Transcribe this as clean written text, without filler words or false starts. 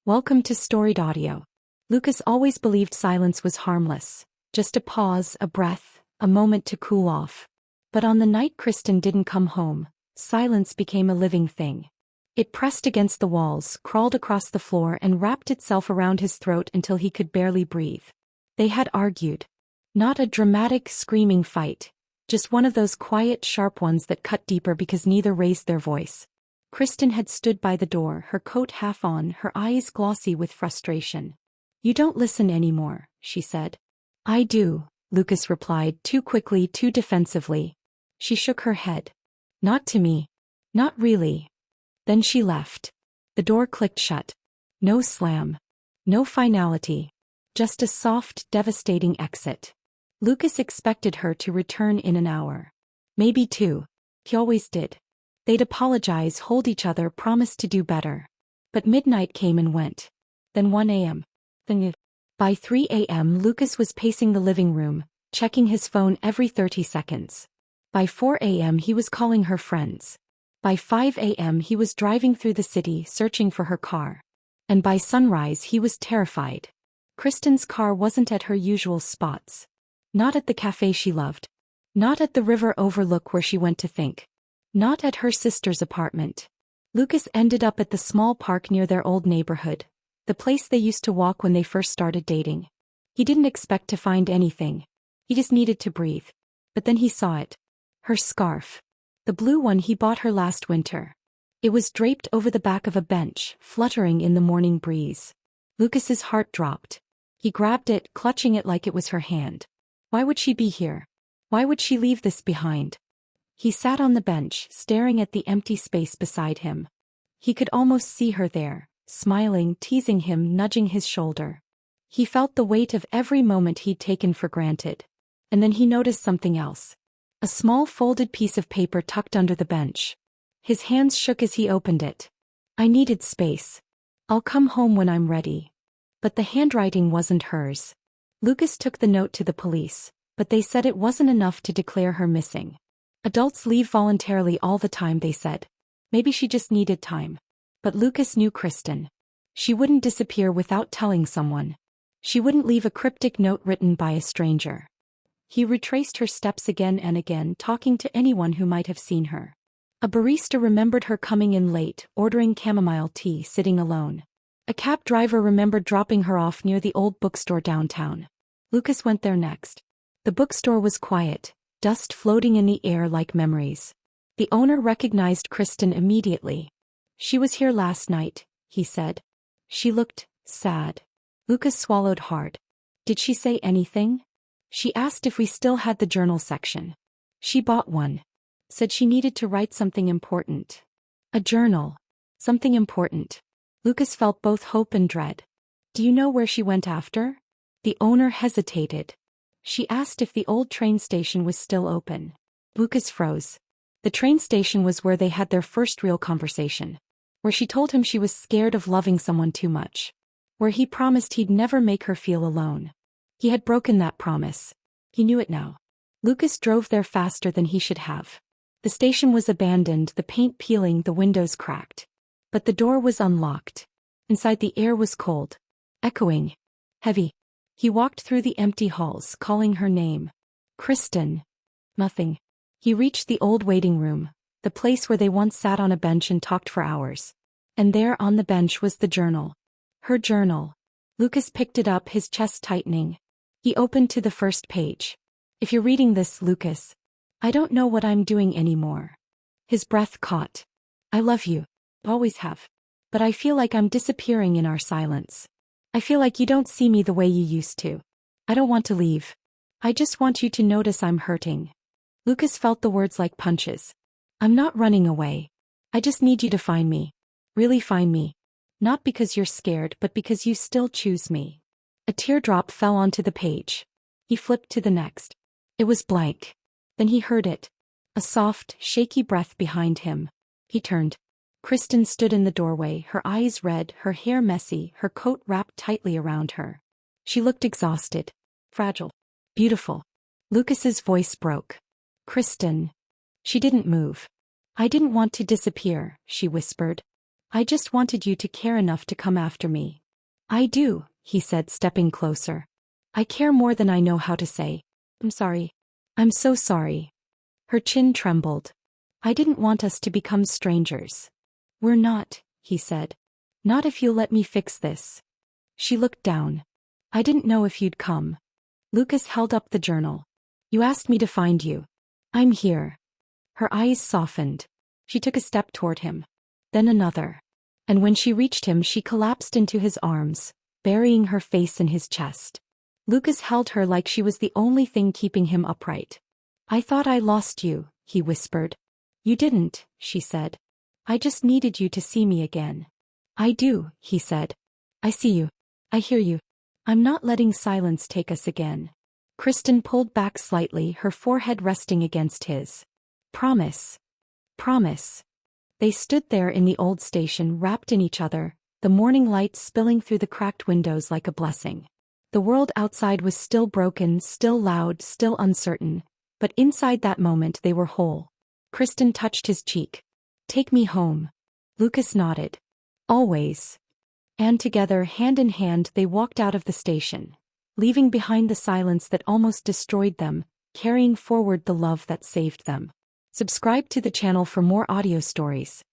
Welcome to Storied Audio. Lucas always believed silence was harmless, just a pause, a breath, a moment to cool off. But on the night Kristen didn't come home, silence became a living thing. It pressed against the walls, crawled across the floor and wrapped itself around his throat until he could barely breathe. They had argued. Not a dramatic, screaming fight, just one of those quiet, sharp ones that cut deeper because neither raised their voice. Kristen had stood by the door, her coat half on, her eyes glossy with frustration. "You don't listen anymore," she said. "I do," Lucas replied, too quickly, too defensively. She shook her head. "Not to me. Not really." Then she left. The door clicked shut. No slam. No finality. Just a soft, devastating exit. Lucas expected her to return in an hour. Maybe two. He always did. They'd apologize, hold each other, promise to do better. But midnight came and went. Then 1 a.m. By 3 a.m. Lucas was pacing the living room, checking his phone every 30 seconds. By 4 a.m. he was calling her friends. By 5 a.m. he was driving through the city, searching for her car. And by sunrise he was terrified. Kristen's car wasn't at her usual spots. Not at the cafe she loved. Not at the river overlook where she went to think. Not at her sister's apartment. Lucas ended up at the small park near their old neighborhood, the place they used to walk when they first started dating. He didn't expect to find anything. He just needed to breathe. But then he saw it. Her scarf. The blue one he bought her last winter. It was draped over the back of a bench, fluttering in the morning breeze. Lucas's heart dropped. He grabbed it, clutching it like it was her hand. Why would she be here? Why would she leave this behind? He sat on the bench, staring at the empty space beside him. He could almost see her there, smiling, teasing him, nudging his shoulder. He felt the weight of every moment he'd taken for granted. And then he noticed something else. A small folded piece of paper tucked under the bench. His hands shook as he opened it. "I needed space. I'll come home when I'm ready." But the handwriting wasn't hers. Lucas took the note to the police, but they said it wasn't enough to declare her missing. Adults leave voluntarily all the time, they said. Maybe she just needed time. But Lucas knew Kristen. She wouldn't disappear without telling someone. She wouldn't leave a cryptic note written by a stranger. He retraced her steps again and again, talking to anyone who might have seen her. A barista remembered her coming in late, ordering chamomile tea, sitting alone. A cab driver remembered dropping her off near the old bookstore downtown. Lucas went there next. The bookstore was quiet, dust floating in the air like memories. The owner recognized Kristen immediately. "She was here last night," he said. She looked sad. Lucas swallowed hard. "Did she say anything?" "She asked if we still had the journal section. She bought one. Said she needed to write something important." A journal. Something important. Lucas felt both hope and dread. "Do you know where she went after?" The owner hesitated. "She asked if the old train station was still open." Lucas froze. The train station was where they had their first real conversation. Where she told him she was scared of loving someone too much. Where he promised he'd never make her feel alone. He had broken that promise. He knew it now. Lucas drove there faster than he should have. The station was abandoned, the paint peeling, the windows cracked. But the door was unlocked. Inside the air was cold. Echoing. Heavy. He walked through the empty halls, calling her name. "Kristen." Nothing. He reached the old waiting room, the place where they once sat on a bench and talked for hours. And there on the bench was the journal. Her journal. Lucas picked it up, his chest tightening. He opened to the first page. "If you're reading this, Lucas, I don't know what I'm doing anymore." His breath caught. "I love you. Always have. But I feel like I'm disappearing in our silence. I feel like you don't see me the way you used to. I don't want to leave. I just want you to notice I'm hurting." Lucas felt the words like punches. "I'm not running away. I just need you to find me. Really find me. Not because you're scared, but because you still choose me." A teardrop fell onto the page. He flipped to the next. It was blank. Then he heard it. A soft, shaky breath behind him. He turned. Kristen stood in the doorway, her eyes red, her hair messy, her coat wrapped tightly around her. She looked exhausted. Fragile. Beautiful. Lucas's voice broke. "Kristen." She didn't move. "I didn't want to disappear," she whispered. I just wanted you to care enough to come after me. I do, he said, stepping closer. I care more than I know how to say. I'm sorry. I'm so sorry. Her chin trembled. I didn't want us to become strangers. We're not, he said. Not if you'll let me fix this. She looked down. I didn't know if you'd come. Lucas held up the journal. You asked me to find you. I'm here. Her eyes softened. She took a step toward him. Then another. And when she reached him, she collapsed into his arms, burying her face in his chest. Lucas held her like she was the only thing keeping him upright. I thought I lost you, he whispered. You didn't, she said. I just needed you to see me again. I do, he said. I see you. I hear you. I'm not letting silence take us again. Kristen pulled back slightly, her forehead resting against his. Promise. Promise. They stood there in the old station, wrapped in each other, the morning light spilling through the cracked windows like a blessing. The world outside was still broken, still loud, still uncertain, but inside that moment they were whole. Kristen touched his cheek. Take me home. Lucas nodded. Always. And together, hand in hand, they walked out of the station, leaving behind the silence that almost destroyed them, carrying forward the love that saved them. Subscribe to the channel for more audio stories.